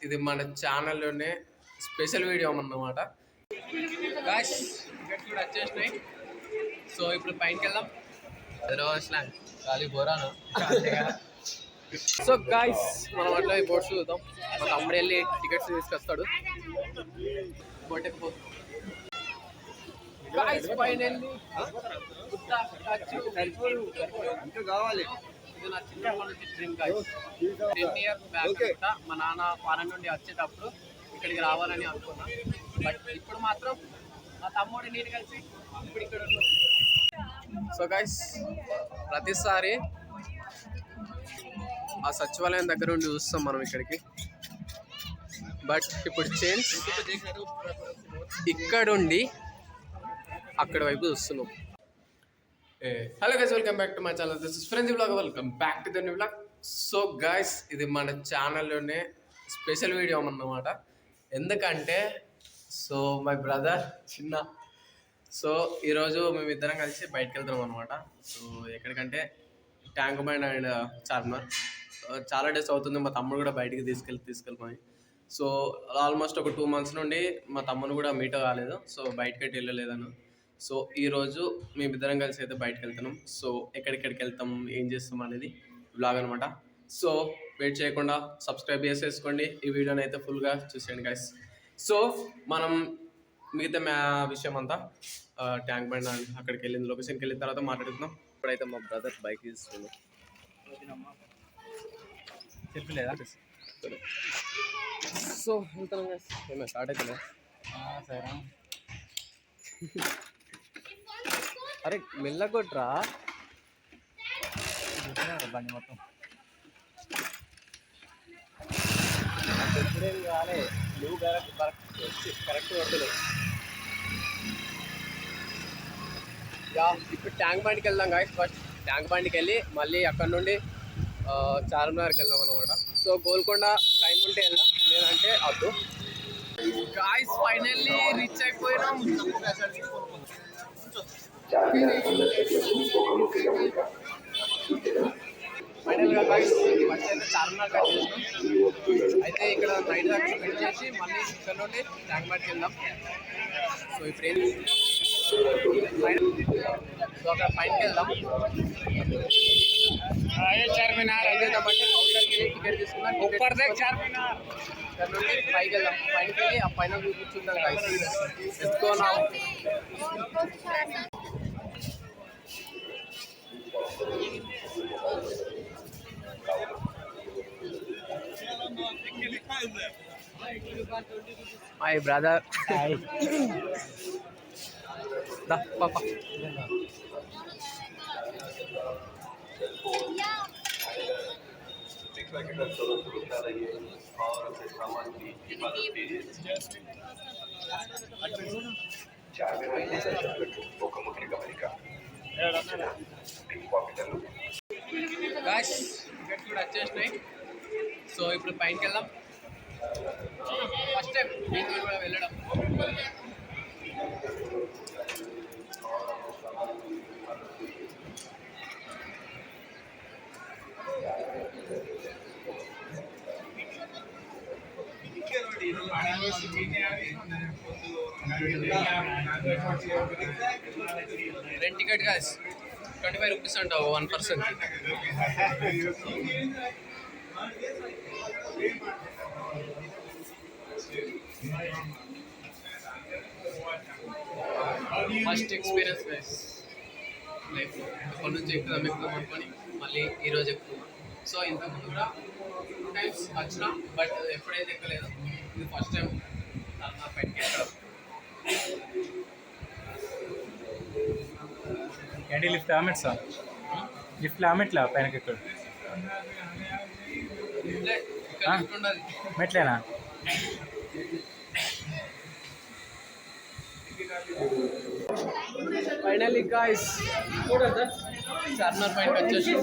ఇది మన ఛానల్లోనే special video అన్నమాట. గాయస్ టికెట్స్ కూడా వచ్చేసినాయి. సో ఇప్పుడు పైనకి వెళ్దాం. స్లాంగ్ ఖాళీ బోరాను. సో గాయస్ మనం అట్లా ఈ బోర్డ్స్ చూద్దాం. మా తమ్ముడు వెళ్ళి టికెట్స్ తీసుకొస్తాడు. కావాలి. ఇది నా చిన్నప్పటి నుంచి డ్రీమ్ గాయస్. 10 years బ్యాక్ అంతా మా నాన్న ఫారెన్ నుండి వచ్చేటప్పుడు ఇక్కడికి రావాలని అనుకున్నా. బట్ ఇప్పుడు మాత్రం మా తమ్ముడు నేను కలిసి ఇప్పుడు ఇక్కడ ఉన్నాం. సో గైస్ ప్రతిసారి ఆ సచివాలయం దగ్గర ఉండి చూస్తాం మనం ఇక్కడికి. బట్ ఇప్పుడు చేంజ్, ఇక్కడుండి అక్కడ వైపు చూస్తున్నాం. Hello guys, welcome back to my channel. This is friends vlog. Welcome back to the new vlog. So guys ఇది మన ఛానల్లోనే స్పెషల్ వీడియో అన్నమాట. ఎందుకంటే సో మై బ్రదర్ చిన్న, సో ఈరోజు మేమిద్దరం కలిసి బయటకు వెళ్తున్నాం అనమాట. సో ఎక్కడికంటే ట్యాంక్ బండ్ అండ్ చార్మినార్. చాలా డేస్ అవుతుంది మా తమ్ముడు కూడా బయటికి తీసుకెళ్ళిపోయి. సో ఆల్మోస్ట్ ఒక 2 months నుండి మా తమ్ముడు కూడా మీట్ కాలేదు. సో బయటకి వెళ్ళలేదను. సో ఈరోజు మేమిద్దరం కలిసి అయితే బయటకు వెళ్తున్నాం. సో ఎక్కడికి వెళ్తాం, ఏం చేస్తాం అనేది వ్లాగ్ అనమాట. సో వెయిట్ చేయకుండా సబ్స్క్రైబ్ చేసేసుకోండి. ఈ వీడియోని అయితే ఫుల్గా చూసేయండి గైస్. సో మనం మిగతా విషయం అంతా ట్యాంక్ బండ్ అక్కడికి వెళ్ళింది, లొకేషన్కి వెళ్ళిన తర్వాత మాట్లాడుతున్నాం. ఇప్పుడైతే మా బ్రదర్ బైక్ తీసుకున్నాం. చెప్పలేదా? సో వెళ్తాం గైస్. ఏమైనా స్టార్ట్ అవుతుందా? సరే అరే మెల్లగొట్రా బండి మొత్తం ఎప్పుడేం కాలే. నువ్వు కరెక్ట్ కొట్టలేదు. ఇప్పుడు ట్యాంక్ బండ్కి వెళ్దాం గాయస్. ఫస్ట్ ట్యాంక్ బండ్కి వెళ్ళి మళ్ళీ అక్కడ నుండి చార్మినార్కి వెళ్దాం అనమాట. సో గోల్కొండ టైం ఉంటే వెళ్దాం, లేదంటే వద్దు. గాయస్ ఫైనల్లీ రీచ్ అయిపోయినాం. ఫైనల్గా గాయస్ ఫస్ట్ అయితే చార్మినార్ కట్ చేసినాం. అయితే ఇక్కడ నైట్ దాకా స్పెండ్ చేసి మళ్ళీ ఇక్కడ నుండి ట్యాంక్ బండ్కి వెళ్దాం. సో ఇప్పుడు ఏం సో అక్కడ పైనకి వెళ్దాం. చార్మినార్ ఏదైతే కౌంటర్కి వెళ్ళి టికెట్ తీసుకున్నాం. చార్మినార్ ఇక్కడ నుండి పైకి వెళ్దాం. పైకి వెళ్ళి ఆ పైన కూర్చుంటాం గాయస్. ఎత్తుకోనా మై బ్రదర్. పాపా గాయ్స్ టికెట్స్ కూడా వచ్చేసినాయి. సో ఇప్పుడు పైనకి వెళ్దాం. ఫస్ట్ టైం నేను కూడా వెళ్ళడం. రెంట్ టికెట్ గాయ్స్ 25 rupees అంటావు 1 person. First experience guys life. అప్పటి నుంచి ఎక్కుదాం అనుకొని మళ్ళీ ఈరోజు ఎక్కుతున్నాం. సో ఇంతకుముందు కూడా 2 times వచ్చినా, బట్ ఎప్పుడైతే ఎక్కలేదు. ఇది ఫస్ట్ టైం నా పైకి ఎక్కడం. ఏంటి లిఫ్ట్ ఆమెట్ సార్? లిఫ్ట్లో ఆమెట్లా పైనకి ఎక్కడ మెట్లేనా? ఫైనల్లీ గాయ్స్ చార్మినార్ పైన వచ్చేసి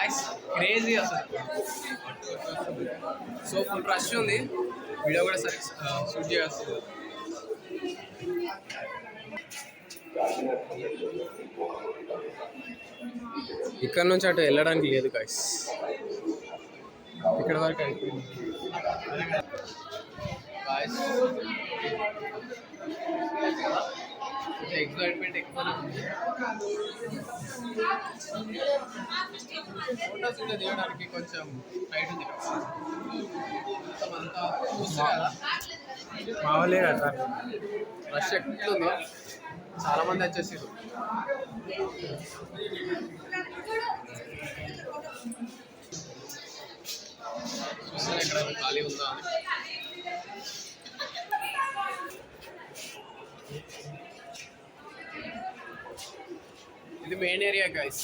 గాయస్ క్రేజీ అసలు. సో ఫుల్ రష్ ఉంది, వీడియో కూడా సరే షూట్ చేస్తుంది. ఇక్కడ నుంచి అటు వెళ్ళడానికి లేదు గాయస్, ఇక్కడ వరకు అయిపోయింది గాయస్. ఎక్సైట్మెంట్ ఎక్కువ ఉంది. ఫోటోస్ ఇంకా దిగడానికి కొంచెం టైట్ ఉంది కదా, మొత్తం అంతా చూస్తారు కదా, మామూలే కదా. రష్ ఎట్లుందో చాలా మంది వచ్చేసారు. చూస్తారు ఎక్కడ ఖాళీ ఉందా అని. ఇది main area guys.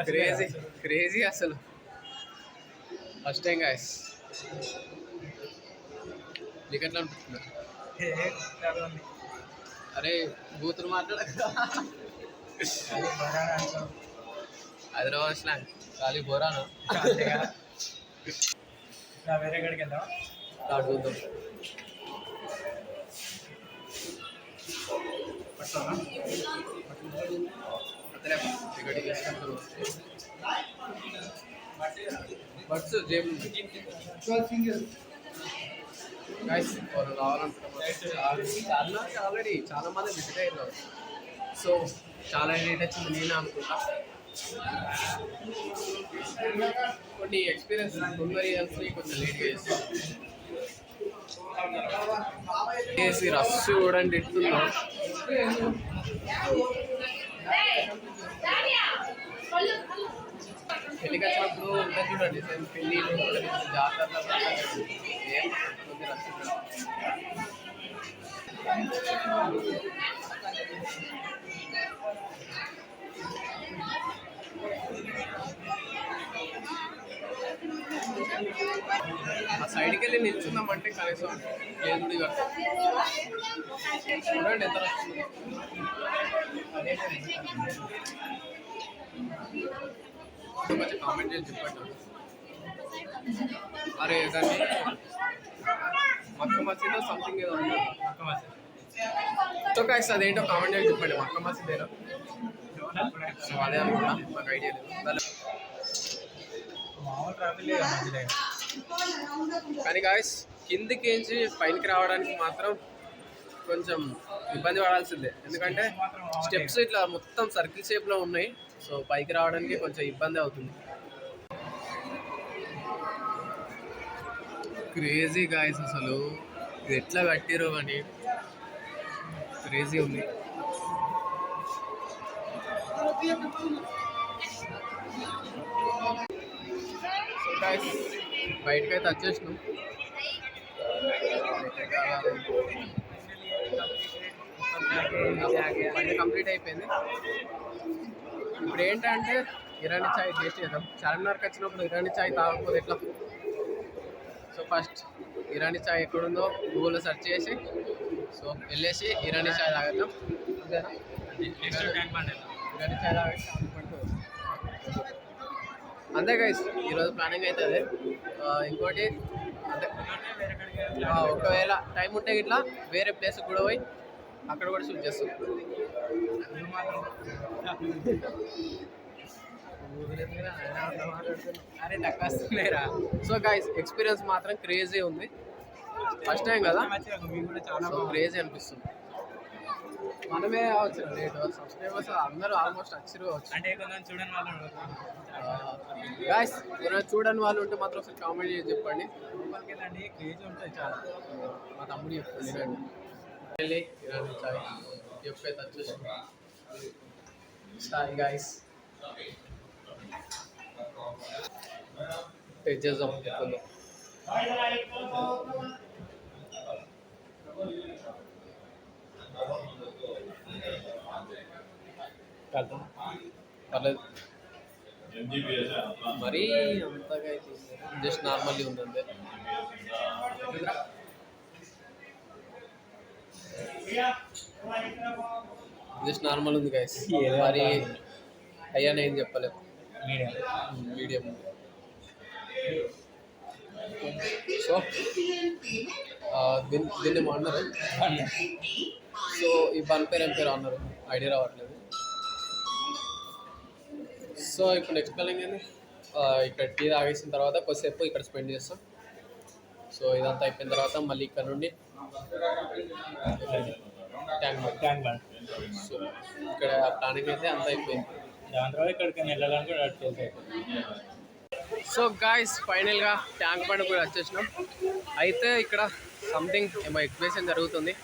Crazy crazy అసలు, ఫస్ట్ టైం గైస్. నీకు ఎట్లా అనిపిస్తుంది? అరే బూతులు మాట్లాడక, హైదరాబాద్ స్లాంగ్ ఖాళీ బోరాను. వేరే ఎక్కడికి వెళ్దాం, చూద్దాం. బట్స్ జేబు ఆల్రెడీ చాలా మంది విజిట్ అయ్యారు, సో చాలా లేట్ వచ్చింది నేనే అనుకుంటా. కొన్ని ఎక్స్పీరియన్స్ తొందర చేసి కొంచెం లేట్గా చేసి రష్ చూడండి ఎట్లుందో. పెళ్ళికి వచ్చినప్పుడు ఉంటుంది చూడండి, పెళ్ళి జాతర ఏం రష్ ఆ సైడ్కి వెళ్ళి నిల్చుందామంటే కనీసం కేంద్రుడి కడతాం. చూడండి ఎంత వస్తుంది. కొంచెం కామెంట్ చేసి చెప్పండి. అరే దాన్ని మక్క మసీదో సంథింగ్ ఏదో ఉంటుంది, మక్క మసీద్. సో గైస్ అదేంటో కామెంట్ చేసి చెప్పండి, మక్క మసీద్ ఏదో. సో అదే అనుకుంటా, మాకు ఐడియా లేదు. కానీ గాయస్ కిందికించి పైనకి రావడానికి మాత్రం కొంచెం ఇబ్బంది పడాల్సిందే, ఎందుకంటే స్టెప్స్ ఇట్లా మొత్తం సర్కిల్ షేప్లో ఉన్నాయి. సో పైకి రావడానికి కొంచెం ఇబ్బంది అవుతుంది. క్రేజీ గాయస్ అసలు, ఇది ఎట్లా కట్టిరో అని క్రేజీ ఉంది. బయటకైతే వచ్చేసినాం. బండి కంప్లీట్ అయిపోయింది. ఇప్పుడు ఏంటంటే ఇరానీ చాయ్ టేస్ట్ చేద్దాం. చార్మినార్కి వచ్చినప్పుడు ఇరానీ చాయ్ తాగకపోతే ఎట్లా? సో ఫస్ట్ ఇరానీ చాయ్ ఎక్కడుందో గూగుల్లో సెర్చ్ చేసి సో వెళ్ళేసి ఇరానీ చాయ్ తాగేద్దాం. అంతేనా? ఇరానీ చాయ్ తాగేసి అంతే గైస్, ఈరోజు ప్లానింగ్ అయితే అదే. ఇంకోటి అంతే, ఒకవేళ టైం ఉంటే ఇట్లా వేరే ప్లేస్కి కూడా పోయి అక్కడ కూడా షూట్ చేస్తాం. అరే టక్కేస్తున్నాయిరా. సో గైస్ ఎక్స్పీరియన్స్ మాత్రం క్రేజీ ఉంది, ఫస్ట్ టైం కదా, సో క్రేజీ అనిపిస్తుంది. మనమే కావచ్చు లేట్, సబ్స్క్రైబర్స్ అందరూ ఆల్మోస్ట్ వచ్చిరు కావచ్చు. అంటే కొంచెం చూడని వాళ్ళు గాయస్ ఎవరైనా చూడని వాళ్ళు ఉంటే మాత్రం ఒకసారి కామెంట్ చేసి చెప్పండి. క్రేజ్ ఉంటుంది చాలా. మా తమ్ముడు చెప్పండి వెళ్ళి ఇరానీ చాయ్ చెప్పేది వచ్చేసి స్టార్ గాయస్ టేస్ట్ చేద్దాం. చెప్తుందో పర్లేదు, మరీ అంతగా అయితే జస్ట్ నార్మల్లీ ఉందండి. జస్ట్ నార్మల్ ఉంది గైస్, ఏదో మరి అంతా అయ్యానే ఏం చెప్పలేదు, మీడియం. మీడియం ఉంది. సో దీన్ని అన్నారు. సో ఈ బన్ పేరు ఏం పేరు అన్నారు, ఐడియా రావట్లేదు. సో ఇప్పుడు నెక్స్ట్ ప్లానింగ్ ఏంది, ఇక్కడ టీ తాగేసిన తర్వాత కొద్దిసేపు ఇక్కడ స్పెండ్ చేస్తాం. సో ఇదంతా అయిపోయిన తర్వాత మళ్ళీ ఇక్కడ నుండి tank bund. Tank bund. So ఇక్కడ ప్లానింగ్ అయితే అంతా అయిపోయింది. దాని తర్వాత ఇక్కడికి వెళ్ళాలని కూడా తెలుసు. సో గాయస్ ఫైనల్గా ట్యాంక్ బండ్ కూడా వచ్చేసినాం. అయితే ఇక్కడ సంథింగ్ ఏమో ఎగ్జిబిషన్ జరుగుతుంది.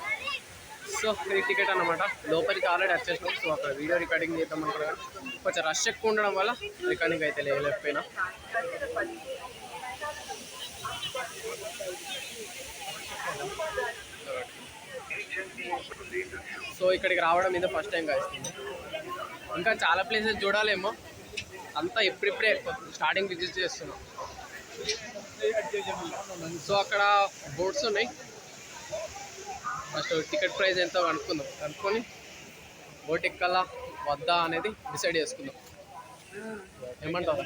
సో ఇది టికెట్ అనమాట, లోపలికి ఆల్రెడీ వచ్చేసినాం. సో అక్కడ వీడియో రికార్డింగ్ చేద్దాం అనుకున్నా, కొంచెం రష్ ఎక్కువ ఉండడం వల్ల రికార్డింగ్ అయితే లేకపోయినా. సో ఇక్కడికి రావడం ఇది ఫస్ట్ టైం కాస్తుంది. ఇంకా చాలా ప్లేసెస్ చూడాలేమో, అంతా ఇప్పుడిప్పుడే స్టార్టింగ్ విజిట్ చేస్తున్నాం. సో అక్కడ బోట్స్ ఉన్నాయి, ఫస్ట్ టికెట్ ప్రైస్ ఎంతో కనుక్కొని బోట్ ఎక్కాలా వద్దా అనేది డిసైడ్ చేసుకుందాం. ఏమంటావు?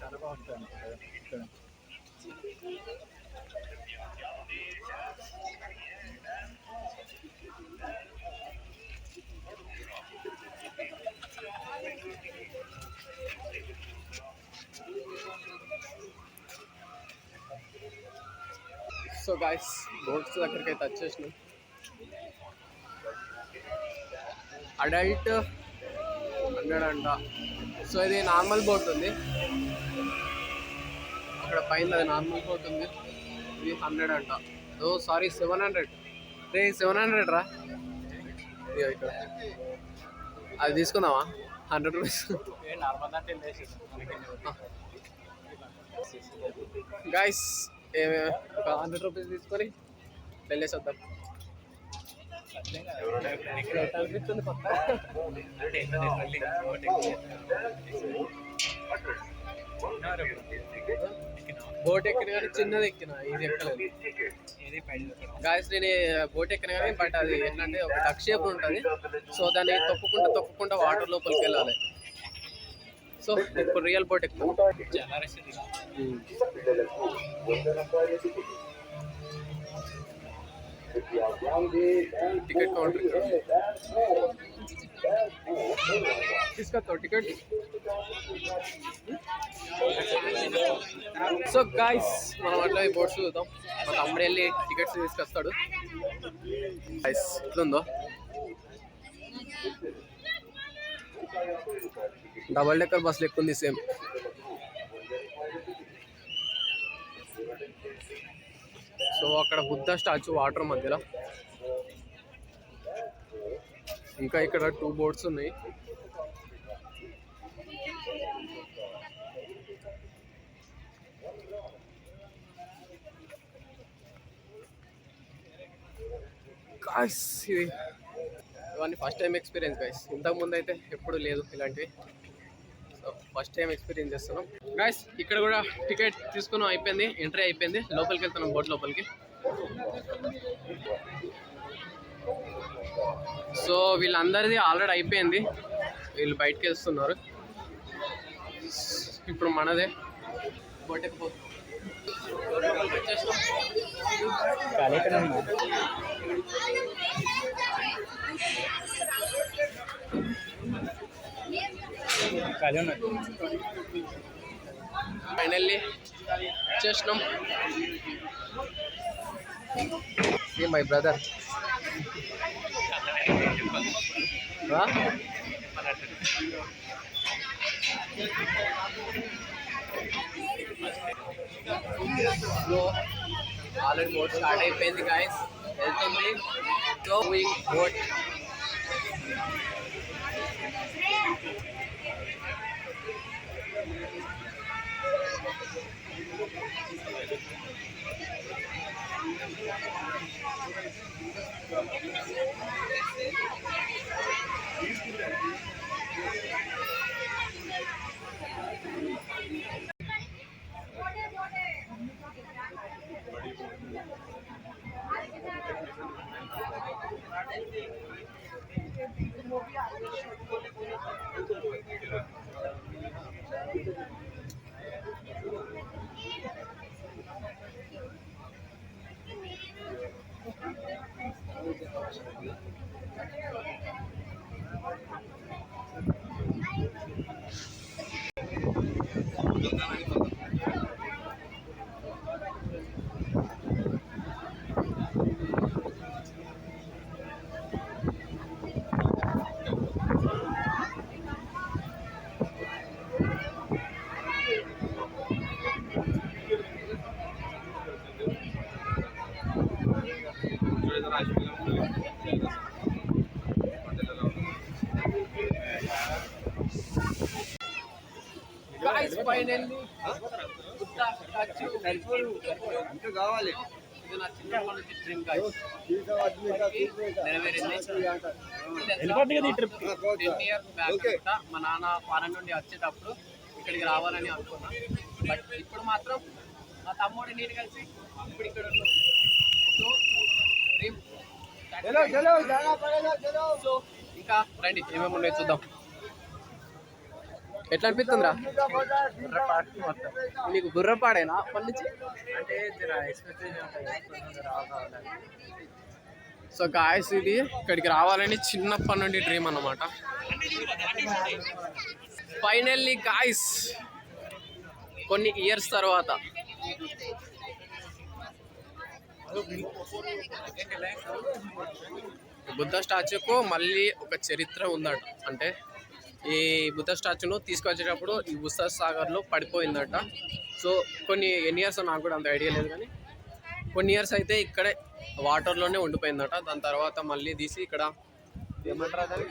చాలా బాగుంటుంది ఇక్కడ. సో గాయస్ బోట్స్ దగ్గరికి అయితే వచ్చేసినాం. అడల్ట్ 100 అంట. సో ఇది నార్మల్ బోట్ ఉంది, అక్కడ పైన అది నార్మల్ బోట్ ఉంది, ఇది 100 అంట. ఓ సారీ 700. రే 700 రా. ఇదిగో ఇక్కడ అది తీసుకుందామా, 100 రూపీస్. నార్మల్ అంటే గాయస్ ఒక 100 రూపీస్ తీసుకొని వెళ్ళేసి వద్దాం. అనిపిస్తుంది కొత్త బోట్ ఎక్కిన కానీ చిన్నది ఎక్కిన, ఇది ఎక్కలేదు. గాయస్ నేను బోట్ ఎక్కిన కానీ, బట్ అది ఏంటంటే ఒక డక్ షేప్ ఉంటుంది. సో దాన్ని తొక్కుకుంటా వాటర్ లోపలికి వెళ్ళాలి. సో ఇప్పుడు రియల్ బోట్ ఎక్కుతాం. చాలా రష్. టికెట్ కౌంటర్ తీసుకొస్తావు టికెట్. సో గాయస్ మనం అట్లా బోట్స్ చూద్దాం. మా తమ్ముడు వెళ్ళి టికెట్స్ తీసుకొస్తాడు. గాయస్ ఇట్లుందో, డబల్ డెక్కర్ బస్ లెక్క ఉంది సేమ్. సో అక్కడ బుద్ధ స్టాచ్యూ వాటర్ మధ్యలో. ఇంకా ఇక్కడ 2 బోట్స్ ఉన్నాయి. గాయ్స్ ఇవన్నీ ఫస్ట్ టైం ఎక్స్పీరియన్స్ గాయ్స్, ఇంతకుముందు అయితే ఎప్పుడు లేదు ఇలాంటివి. సో ఫస్ట్ టైం ఎక్స్పీరియన్స్ చేస్తున్నాం గాయ్స్. ఇక్కడ కూడా టికెట్ తీసుకున్నాం, అయిపోయింది, ఎంట్రీ అయిపోయింది. లోపలికి వెళ్తున్నాం, బోట్ లోపలికి. సో వీళ్ళందరిది ఆల్రెడీ అయిపోయింది, వీళ్ళు బయటకు వెళ్తున్నారు. ఇప్పుడు మనదే బోట్ ఎక్కిపోతున్నాం. ఫైనల్లీ వచ్చేసినాం. ఏ my brother already boat start అయిపోయింది గాయస్, వెళ్తుంది గోయింగ్ బోట్. గాయ్స్ ఫైనల్లీ ఇంకా కావాలి ఇది నా చిన్నప్పటి నుంచి డ్రీమ్ గాయ్స్ నెరవేరింది. 10 years బ్యాక్ అంతా మా నాన్న ఫారెన్ నుండి వచ్చేటప్పుడు ఇక్కడికి రావాలని అనుకున్నా. బట్ ఇప్పుడు మాత్రం మా తమ్ముడు నేను కలిసి ఇప్పుడు ఇక్కడ ఉన్నాం. సో డ్రీమ్ సో ఇంకా రండి ఏమేమి ఉన్నాయో చూద్దాం. ఎట్లా అనిపిస్తుందిరా నీకు బుర్రపాడేనా అప్పటి నుంచి? అంటే ఎక్స్పెక్టేషన్ సో గాయస్ ఇది ఇక్కడికి రావాలని చిన్నప్పటి నుండి డ్రీమ్ అన్నమాట. ఫైనల్లీ గాయస్ కొన్ని ఇయర్స్ తర్వాత బుద్ధ స్టాచ్యూకు మళ్ళీ ఒక చరిత్ర ఉందట. అంటే ఈ బుద్ధ స్టాచ్యూను తీసుకొచ్చేటప్పుడు ఈ ఉస్తా సాగర్లో పడిపోయిందట. సో కొన్ని ఎన్ని ఇయర్స్ నాకు కూడా అంత ఐడియా లేదు, కానీ కొన్ని ఇయర్స్ అయితే ఇక్కడే వాటర్లోనే ఉండిపోయిందట. దాని తర్వాత మళ్ళీ తీసి ఇక్కడ ఏమంటారు దాన్ని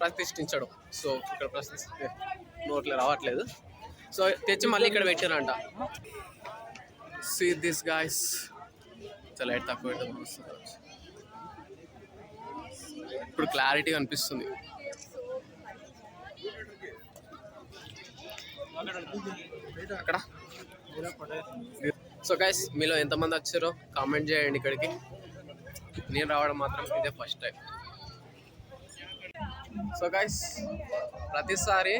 ప్రతిష్ఠించడం. సో ఇక్కడ ప్రతిష్ఠిస్తే నోట్లో రావట్లేదు. సో తెచ్చి మళ్ళీ ఇక్కడ పెట్టారంట. సీ దిస్ గాయస్ చాలా లైట్ తక్కువ పెట్టడం ఇప్పుడు క్లారిటీ అనిపిస్తుంది. అక్కడ సో గైస్ మీలో ఎంతమంది వచ్చారో కామెంట్ చేయండి. ఇక్కడికి నేను రావడం మాత్రం ఇదే ఫస్ట్ టైం. సో గైస్ ప్రతిసారి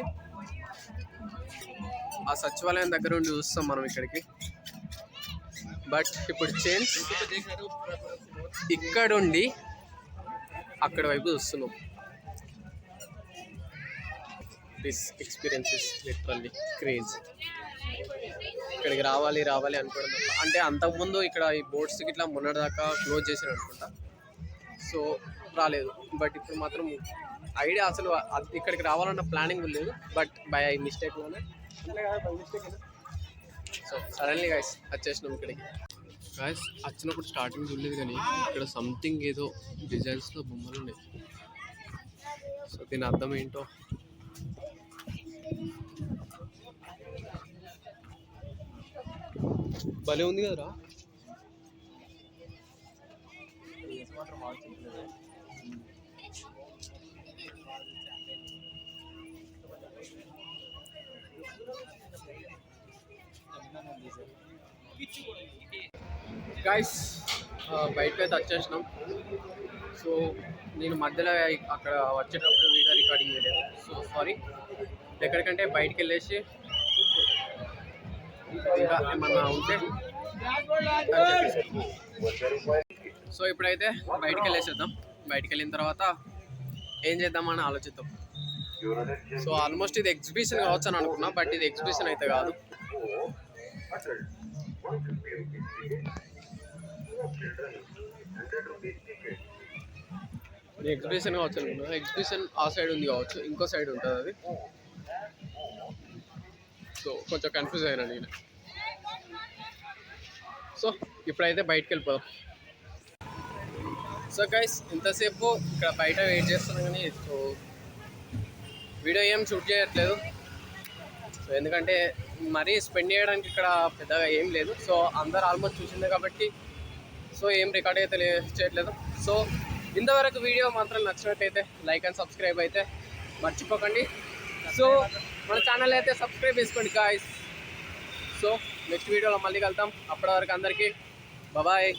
ఆ సచివాలయం దగ్గర ఉండి చూస్తాం మనం ఇక్కడికి. బట్ ఇప్పుడు చేంజ్ ఇక్కడుండి అక్కడ వైపు చూస్తున్నాం. This experience is literally craze. ఇక్కడికి రావాలి అనుకోవడం అంటే అంతకుముందు ఇక్కడ ఈ బోట్స్ ఇట్లా మొన్నటిదాకా క్లోజ్ చేశారు అనుకుంటా. సో రాలేదు. బట్ ఇప్పుడు మాత్రం ఐడియా అసలు ఇక్కడికి రావాలన్న ప్లానింగ్ లేదు. బట్ బై మిస్టేక్లోనే సో సడన్లీ గైస్ వచ్చేసినాం ఇక్కడికి. గైస్ వచ్చినప్పుడు స్టార్టింగ్ చూడలేదు, కానీ ఇక్కడ సంథింగ్ ఏదో డిజైన్స్లో బొమ్మలు ఉన్నాయి. సో దీని అర్థం ఏంటో భలే ఉంది కదరా. గైస్ బయటకు అయితే వచ్చేసినాం. సో నేను మధ్యలో అక్కడ వచ్చేటప్పుడు వీడియో రికార్డింగ్ చేయలేదు. So sorry. ఎక్కడికంటే బయటికి వెళ్ళేసి ఇంకా ఏమన్నా ఉంటే. సో ఇప్పుడైతే బయటికి వెళ్ళేసేద్దాం. బయటికి వెళ్ళిన తర్వాత ఏం చేద్దామని ఆలోచిద్దాం. సో ఆల్మోస్ట్ ఇది ఎగ్జిబిషన్ కావచ్చు అని అనుకున్నా, బట్ ఇది ఎగ్జిబిషన్ అయితే కాదు. ఎగ్జిబిషన్ కావచ్చు అనుకున్నా. ఎగ్జిబిషన్ ఆ సైడ్ ఉంది కావచ్చు, ఇంకో సైడ్ ఉంటుంది అది. సో కొంచెం కన్ఫ్యూజ్ అయినా నేను. సో ఇప్పుడైతే బయటకు వెళ్ళిపోదాం. సో గైస్ ఇంతసేపు ఇక్కడ బయట వెయిట్ చేస్తున్నాం, కానీ సో వీడియో ఏం షూట్ చేయట్లేదు. సో ఎందుకంటే మరీ స్పెండ్ చేయడానికి ఇక్కడ పెద్దగా ఏం లేదు. సో అందరు ఆల్మోస్ట్ చూసిందే కాబట్టి సో ఏం రికార్డ్ అయితే చేయట్లేదు. సో ఇంతవరకు వీడియో మాత్రం నచ్చినట్టయితే లైక్ అండ్ సబ్స్క్రైబ్ అయితే మర్చిపోకండి. సో మన ఛానల్ అయితే సబ్స్క్రైబ్ చేసుకోండి గాయ్స్. సో నెక్స్ట్ వీడియోలో మళ్ళీ కలుద్దాం. అప్పటి వరకు అందరికీ బాయ్.